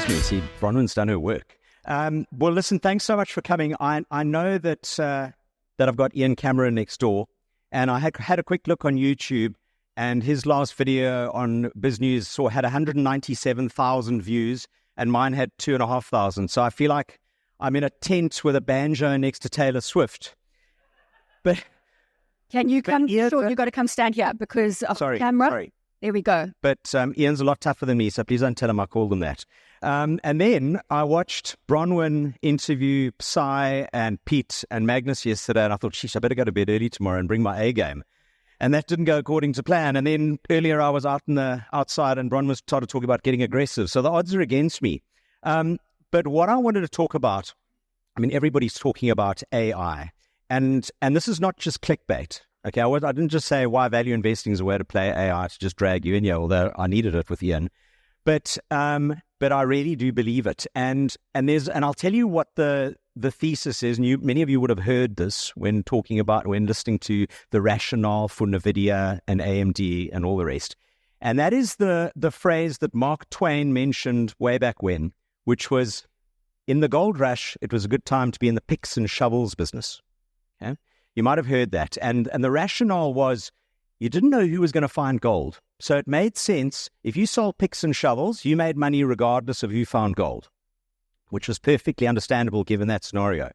Excuse me. See, Bronwyn's done her work. Well, listen, thanks so much for coming. I know that I've got Ian Cameron next door, and I had a quick look on YouTube, and his last video on Biz News had 197,000 views, and mine had 2,500. So I feel like I'm in a tent with a banjo next to Taylor Swift. But can you come? Sure, you've got to come stand here because of the camera. Sorry. There we go. But Ian's a lot tougher than me, so please don't tell him I called him that. And then I watched Bronwyn interview Psy and Pete and Magnus yesterday, and I thought, sheesh, I better go to bed early tomorrow and bring my A game. And that didn't go according to plan. And then earlier I was outside, and Bronwyn started talking about getting aggressive. So the odds are against me. But what I wanted to talk about, I mean, everybody's talking about AI, and this is not just clickbait. Okay, I didn't just say why value investing is a way to play AI to just drag you in here, although I needed it with Ian. But I really do believe it, and I'll tell you what the thesis is. And many of you would have heard this when listening to the rationale for NVIDIA and AMD and all the rest. And that is the phrase that Mark Twain mentioned way back when, which was, in the gold rush, it was a good time to be in the picks and shovels business. Okay? You might have heard that. And the rationale was, you didn't know who was going to find gold. So it made sense. If you sold picks and shovels, you made money regardless of who found gold, which was perfectly understandable given that scenario.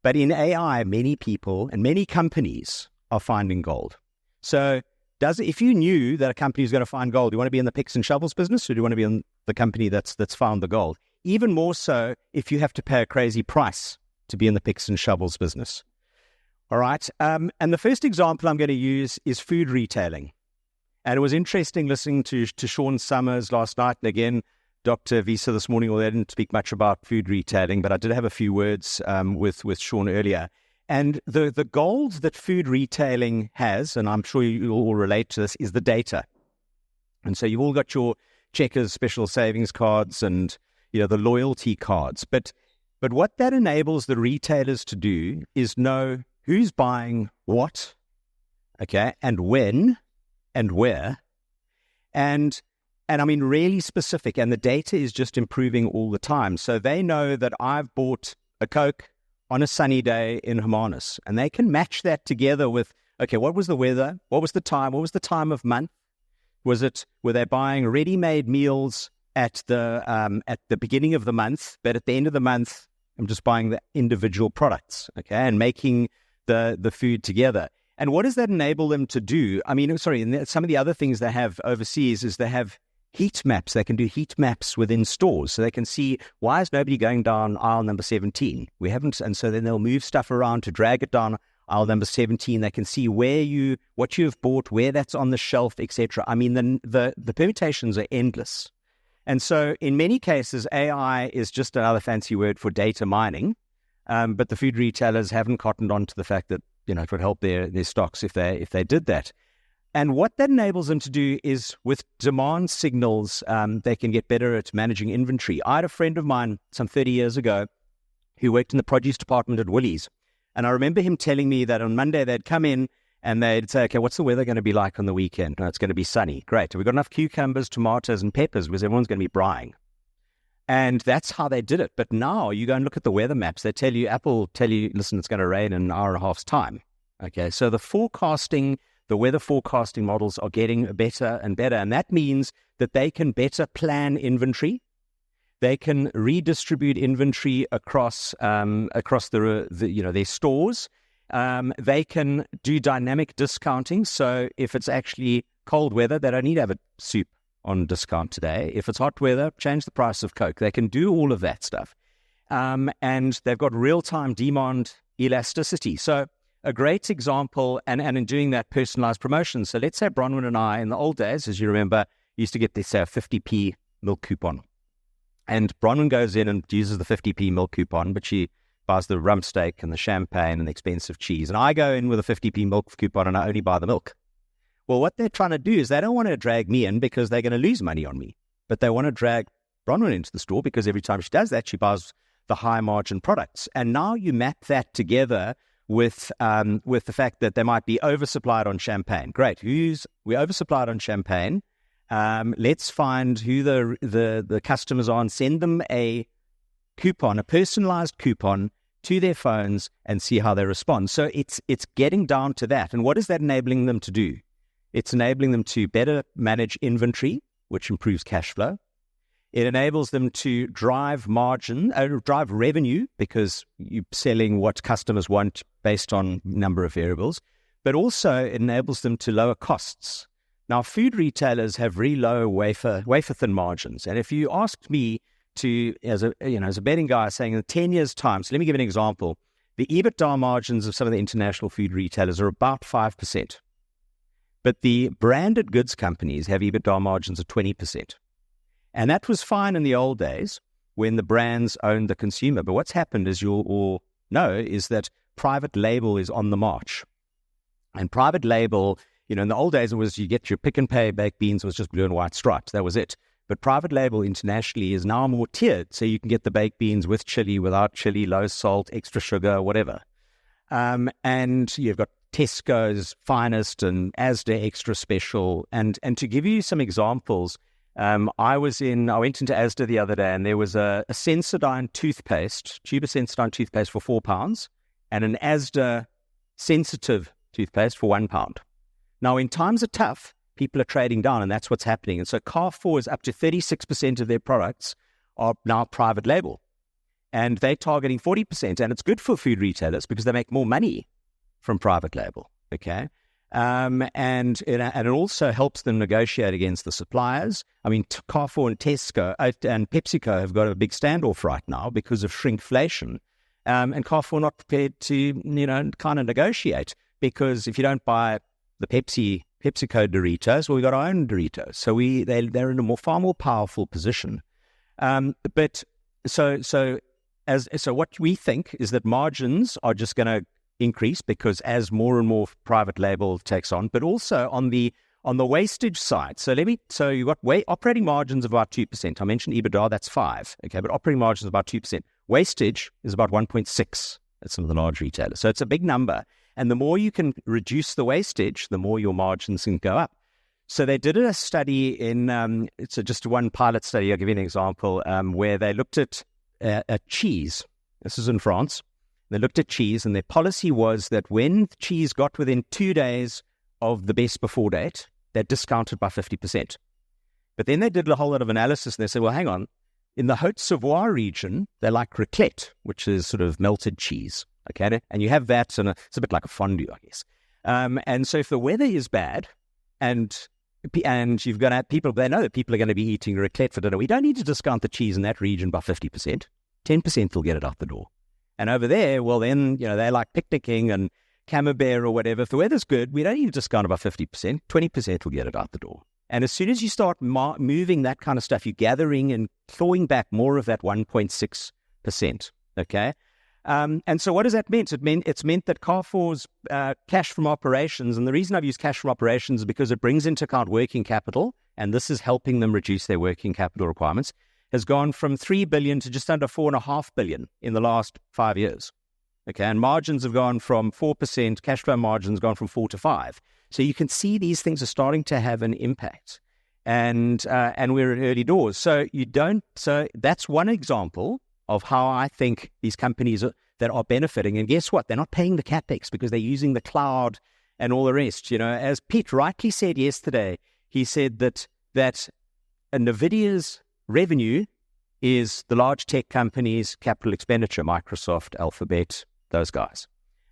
But in AI, many people and many companies are finding gold. So if you knew that a company was going to find gold, do you want to be in the picks and shovels business, or do you want to be in the company that's found the gold? Even more so if you have to pay a crazy price to be in the picks and shovels business. All right. And the first example I'm going to use is food retailing. And it was interesting listening to Sean Summers last night. And again, Dr. Visa this morning, although they didn't speak much about food retailing, but I did have a few words with Sean earlier. And the gold that food retailing has, and I'm sure you all relate to this, is the data. And so you've all got your Checkers special savings cards and the loyalty cards. But what that enables the retailers to do is know who's buying what, okay, and when and where, and I mean really specific, and the data is just improving all the time. So they know that I've bought a Coke on a sunny day in Hermanus, and they can match that together with, okay, what was the weather? What was the time? What was the time of month? Were they buying ready-made meals at the beginning of the month, but at the end of the month, I'm just buying the individual products, okay, and making the food together. And what does that enable them to do? I mean, and some of the other things they have overseas is they have heat maps. They can do heat maps within stores. So they can see, why is nobody going down aisle number 17? We haven't. And so then they'll move stuff around to drag it down aisle number 17. They can see what you've bought, where that's on the shelf, etc. I mean, the permutations are endless. And so in many cases, AI is just another fancy word for data mining. But the food retailers haven't cottoned on to the fact that, it would help their stocks if they did that. And what that enables them to do is, with demand signals, they can get better at managing inventory. I had a friend of mine some 30 years ago who worked in the produce department at Woolies. And I remember him telling me that on Monday they'd come in and they'd say, okay, what's the weather going to be like on the weekend? No, it's going to be sunny. Great. Have we got enough cucumbers, tomatoes, and peppers? Because everyone's going to be buying. And that's how they did it. But now you go and look at the weather maps. Apple tell you, listen, it's going to rain in an hour and a half's time. Okay, so the weather forecasting models are getting better and better. And that means that they can better plan inventory. They can redistribute inventory across their stores. They can do dynamic discounting. So if it's actually cold weather, they don't need to have a soup on discount today. If it's hot weather, change the price of Coke. They can do all of that stuff. And they've got real-time demand elasticity. So a great example, and in doing that, personalized promotion. So let's say Bronwyn and I, in the old days, as you remember, used to get this, say, a 50p milk coupon. And Bronwyn goes in and uses the 50p milk coupon, but she buys the rump steak and the champagne and the expensive cheese. And I go in with a 50p milk coupon and I only buy the milk. Well, what they're trying to do is they don't want to drag me in because they're going to lose money on me. But they want to drag Bronwyn into the store because every time she does that, she buys the high margin products. And now you map that together with the fact that they might be oversupplied on champagne. Great. We're oversupplied on champagne. Let's find who the customers are and send them a coupon, a personalized coupon to their phones and see how they respond. So it's getting down to that. And what is that enabling them to do? It's enabling them to better manage inventory, which improves cash flow. It enables them to drive drive revenue, because you're selling what customers want based on number of variables, but also it enables them to lower costs. Now, food retailers have really low wafer thin margins. And if you asked me as a betting guy, saying in 10 years' time, so let me give you an example. The EBITDA margins of some of the international food retailers are about 5%. But the branded goods companies have EBITDA margins of 20%. And that was fine in the old days when the brands owned the consumer. But what's happened, as you'll all know, is that private label is on the march. And private label, in the old days, it was you get your Pick and Pay baked beans, was just blue and white stripes. That was it. But private label internationally is now more tiered. So you can get the baked beans with chili, without chili, low salt, extra sugar, whatever. And you've got Tesco's Finest and Asda Extra Special. And to give you some examples, I went into Asda the other day, and there was a Sensodyne toothpaste, tube of Sensodyne toothpaste for £4, and an Asda sensitive toothpaste for £1. Now, in times are tough, people are trading down, and that's what's happening. And so Carrefour is up to 36% of their products are now private label, and they're targeting 40%. And it's good for food retailers because they make more money from private label. Okay. And it also helps them negotiate against the suppliers. I mean, Carrefour and Tesco and PepsiCo have got a big standoff right now because of shrinkflation. And Carrefour not prepared to, kind of negotiate, because if you don't buy the PepsiCo Doritos, well, we got our own Doritos. So they're in a far more powerful position. But so what we think is that margins are just going to increase, because as more and more private label takes on, but also on the wastage side. So you got operating margins of about 2%. I mentioned EBITDA, that's 5%. Okay, but operating margins about 2%. Wastage is about 1.6% at some of the large retailers. So it's a big number. And the more you can reduce the wastage, the more your margins can go up. So they did a study it's just one pilot study. I'll give you an example, where they looked at cheese. This is in France. They looked at cheese, and their policy was that when cheese got within 2 days of the best before date, they're discounted by 50%. But then they did a whole lot of analysis, and they said, well, hang on. In the Haute-Savoie region, they like raclette, which is sort of melted cheese. Okay, and you have that, and it's a bit like a fondue, I guess. And so if the weather is bad, and you've got to have people, they know that people are going to be eating raclette for dinner, we don't need to discount the cheese in that region by 50%. 10% will get it out the door. And over there, well, then, they like picnicking and camembert or whatever. If the weather's good, we don't need to discount it by 50%. 20% will get it out the door. And as soon as you start moving that kind of stuff, you're gathering and clawing back more of that 1.6%. Okay? And so what does that mean? It's meant that Carrefour's cash from operations, and the reason I've used cash from operations is because it brings into account working capital, and this is helping them reduce their working capital requirements, has gone from 3 billion to just under 4.5 billion in the last 5 years. Okay, and margins have gone from 4%, cash flow margins gone from 4 to 5. So you can see these things are starting to have an impact, and we're at early doors. So that's one example of how I think these companies that are benefiting. And guess what? They're not paying the capex because they're using the cloud and all the rest. As Pete rightly said yesterday, he said that NVIDIA's revenue is the large tech companies' capital expenditure, Microsoft, Alphabet, those guys.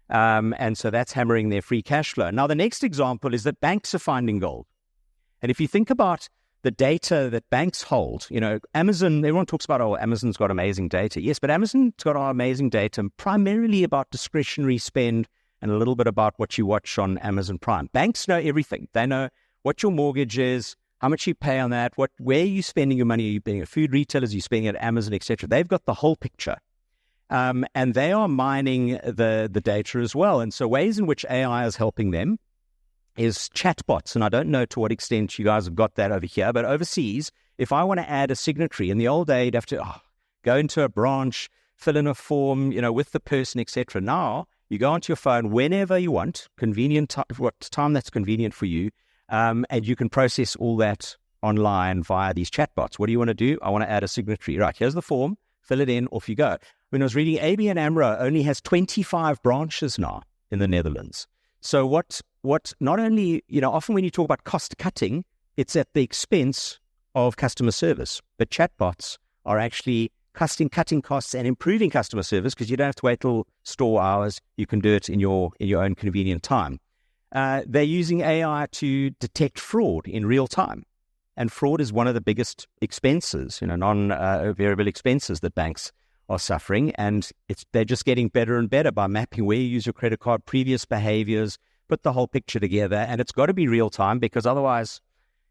And so that's hammering their free cash flow. Now, the next example is that banks are finding gold. And if you think about the data that banks hold, Amazon, everyone talks about, Amazon's got amazing data. Yes, but Amazon's got amazing data primarily about discretionary spend and a little bit about what you watch on Amazon Prime. Banks know everything. They know what your mortgage is, how much you pay on that, where are you spending your money? Are you being at food retailers? Are you spending at Amazon, etc.? They've got the whole picture. And they are mining the data as well. And so ways in which AI is helping them is chatbots. And I don't know to what extent you guys have got that over here, but overseas, if I want to add a signatory, in the old day, you'd have to go into a branch, fill in a form, with the person, etc. Now, you go onto your phone whenever you want, what time that's convenient for you, and you can process all that online via these chatbots. What do you want to do? I want to add a signatory. Right, here's the form. Fill it in, off you go. When I was reading, ABN AMRO only has 25 branches now in the Netherlands. So what not only, often when you talk about cost cutting, it's at the expense of customer service. But chatbots are actually cutting costs and improving customer service because you don't have to wait till store hours. You can do it in your own convenient time. They're using AI to detect fraud in real time. And fraud is one of the biggest expenses, non-variable expenses that banks are suffering. And they're just getting better and better by mapping where you use your credit card, previous behaviors, put the whole picture together. And it's got to be real time because otherwise,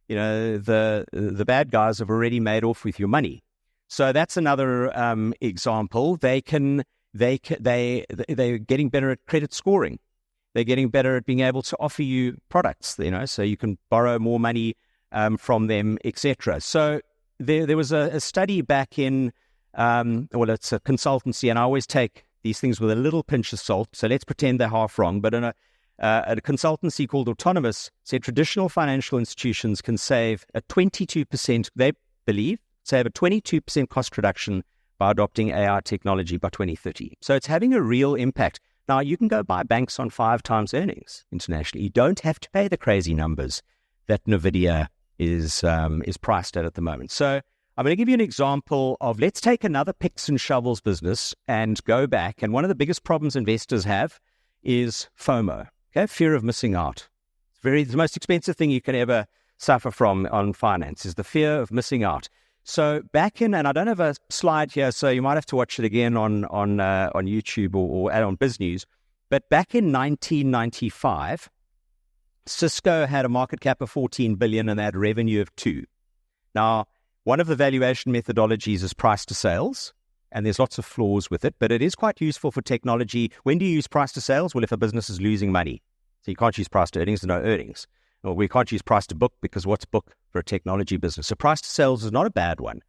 the bad guys have already made off with your money. So that's another example. They're getting better at credit scoring. They're getting better at being able to offer you products, so you can borrow more money from them, etc. So there was a study back in, it's a consultancy, and I always take these things with a little pinch of salt. So let's pretend they're half wrong. But in a consultancy called Autonomous said traditional financial institutions can save a 22%, they believe, save a 22% cost reduction by adopting AI technology by 2030. So it's having a real impact. Now, you can go buy banks on 5 times earnings internationally. You don't have to pay the crazy numbers that NVIDIA is priced at the moment. So I'm going to give you an example of, let's take another picks and shovels business and go back. And one of the biggest problems investors have is FOMO, fear of missing out. It's the most expensive thing you can ever suffer from on finance is the fear of missing out. So back in, and I don't have a slide here, so you might have to watch it again on YouTube or on BizNews. But back in 1995, Cisco had a market cap of 14 billion and they had revenue of 2. Now, one of the valuation methodologies is price to sales, and there's lots of flaws with it, but it is quite useful for technology. When do you use price to sales? Well, if a business is losing money. So you can't use price to earnings, there's no earnings. Or we can't use price to book because what's book for a technology business? So price to sales is not a bad one.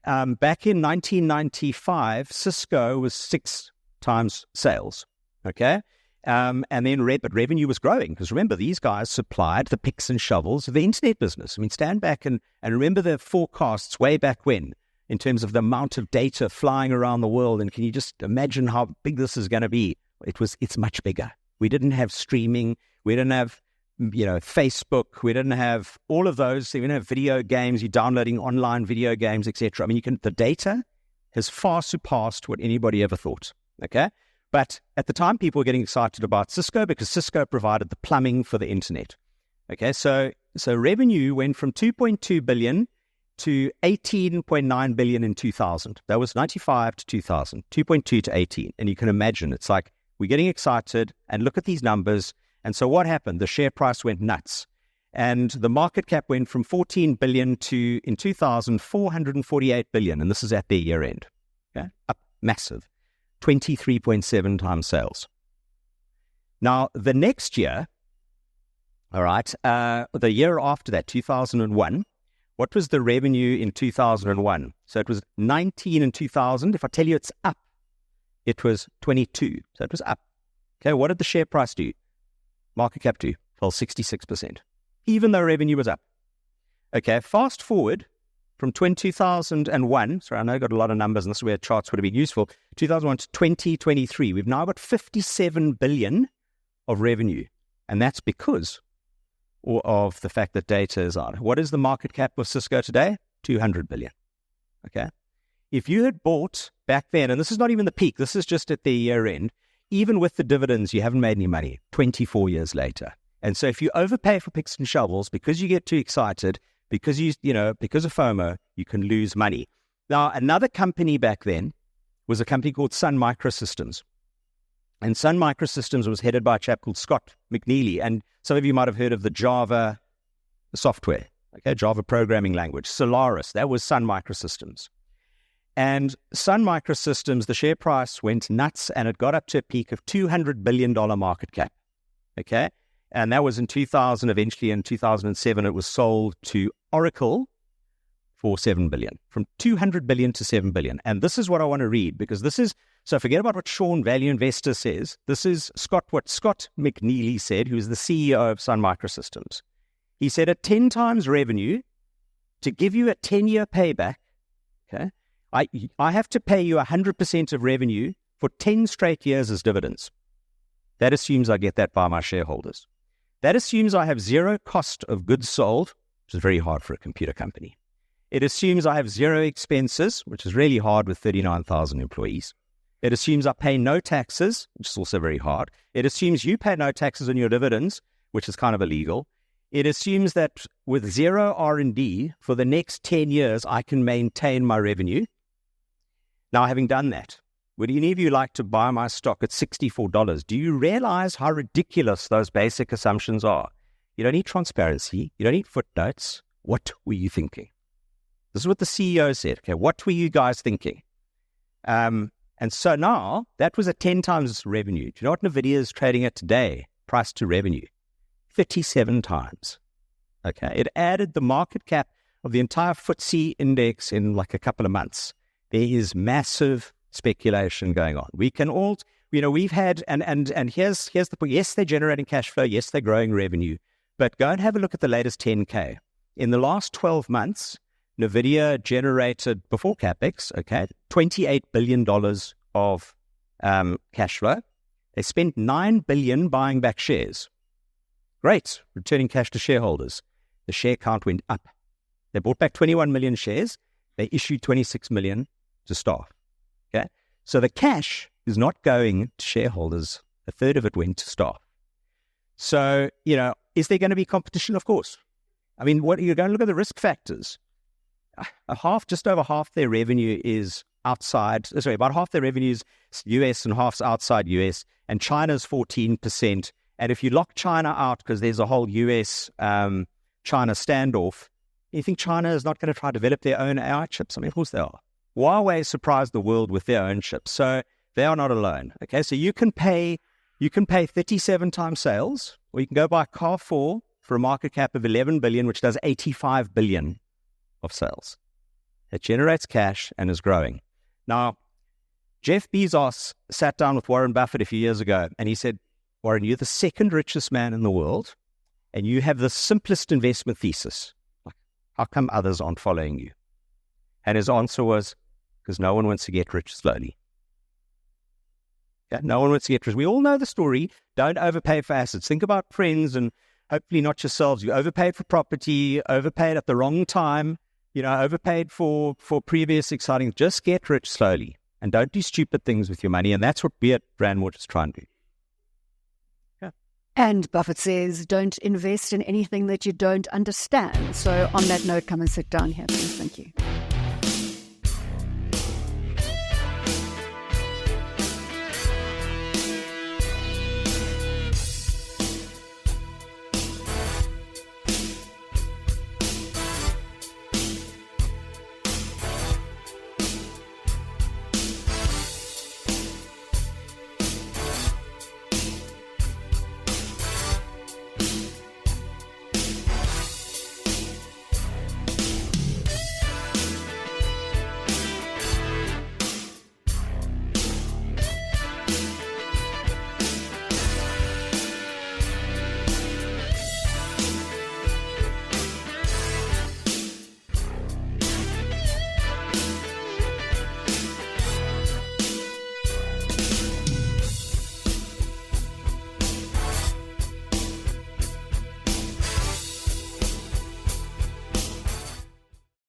Back in 1995, Cisco was 6 times sales, okay? And then but revenue was growing because remember, these guys supplied the picks and shovels of the internet business. I mean, stand back and remember the forecasts way back when in terms of the amount of data flying around the world. And can you just imagine how big this is going to be? It's much bigger. We didn't have streaming. We didn't have Facebook, we didn't have all of those. We didn't have video games, you're downloading online video games, etc. I mean, the data has far surpassed what anybody ever thought, okay? But at the time, people were getting excited about Cisco because Cisco provided the plumbing for the internet, okay? So revenue went from 2.2 billion to 18.9 billion in 2000. That was 95 to 2000, 2.2 to 18. And you can imagine, it's like we're getting excited and look at these numbers. And so what happened? The share price went nuts. And the market cap went from 14 billion to, in 2000, 448 billion. And this is at their year end. Okay? Up massive. 23.7 times sales. Now, the next year, all right, the year after that, 2001, what was the revenue in 2001? So it was 19 in 2000. If I tell you it's up, it was 22. So it was up. Okay, what did the share price do? Market cap fell 66%, even though revenue was up. Okay, fast forward from 2001, sorry, I know I got a lot of numbers, and this is where charts would have been useful, 2001 to 2023, we've now got 57 billion of revenue, and that's because of the fact that data is on. What is the market cap of Cisco today? 200 billion, okay? If you had bought back then, and this is not even the peak, this is just at the year end, even with the dividends, you haven't made any money 24 years later. And so if you overpay for picks and shovels because you get too excited, because because of FOMO, you can lose money. Now, another company back then was a company called Sun Microsystems. And Sun Microsystems was headed by a chap called Scott McNeely. And some of you might have heard of the Java software, okay, Java programming language, Solaris. That was Sun Microsystems. And Sun Microsystems, the share price went nuts and it got up to a peak of $200 billion market cap, okay? And that was in 2000. Eventually in 2007, it was sold to Oracle for $7 billion, from $200 billion to $7 billion. And this is what I want to read, because this is, so forget about what Sean, Value Investor, says. This is what Scott McNeely said, who is the CEO of Sun Microsystems. He said at 10 times revenue, to give you a 10-year payback, okay, I have to pay you 100% of revenue for 10 straight years as dividends. That assumes I get that by my shareholders. That assumes I have zero cost of goods sold, which is very hard for a computer company. It assumes I have zero expenses, which is really hard with 39,000 employees. It assumes I pay no taxes, which is also very hard. It assumes you pay no taxes on your dividends, which is kind of illegal. It assumes that with zero R&D for the next 10 years, I can maintain my revenue. Now, having done that, would any of you like to buy my stock at $64? Do you realize how ridiculous those basic assumptions are? You don't need transparency. You don't need footnotes. What were you thinking? This is what the CEO said. Okay, what were you guys thinking? And so now, that was at 10 times revenue. Do you know what NVIDIA is trading at today? Price to revenue. 37 times. Okay, it added the market cap of the entire FTSE index in like a couple of months. There is massive speculation going on. We can all, we've had, and here's the point. Yes, they're generating cash flow. Yes, they're growing revenue. But go and have a look at the latest 10K. In the last 12 months, NVIDIA generated, before CapEx, okay, $28 billion of cash flow. They spent $9 billion buying back shares. Great, returning cash to shareholders. The share count went up. They bought back 21 million shares. They issued 26 million to staff. Okay, so the cash is not going to shareholders. A third of it went to staff. So, is there going to be competition? Of course. I mean, what you're going to look at the risk factors. Just over half their revenue is outside. Sorry, about half their revenue is US and half's outside US. And China's 14%. And if you lock China out because there's a whole US-China standoff, you think China is not going to try to develop their own AI chips? I mean, of course they are. Huawei surprised the world with their own chips, so they are not alone. Okay, so you can pay 37 times sales, or you can go buy Carrefour for a market cap of 11 billion, which does 85 billion of sales. It generates cash and is growing. Now, Jeff Bezos sat down with Warren Buffett a few years ago, and he said, Warren, you're the second richest man in the world, and you have the simplest investment thesis. How come others aren't following you? And his answer was, because no one wants to get rich slowly. Yeah, no one wants to get rich. We all know the story. Don't overpay for assets. Think about friends and hopefully not yourselves. You overpaid for property, overpaid at the wrong time, overpaid for previous exciting. Just get rich slowly and don't do stupid things with your money. And that's what we at Ranmore just try and do. Yeah. And Buffett says, don't invest in anything that you don't understand. So on that note, come and sit down here, please. Thank you.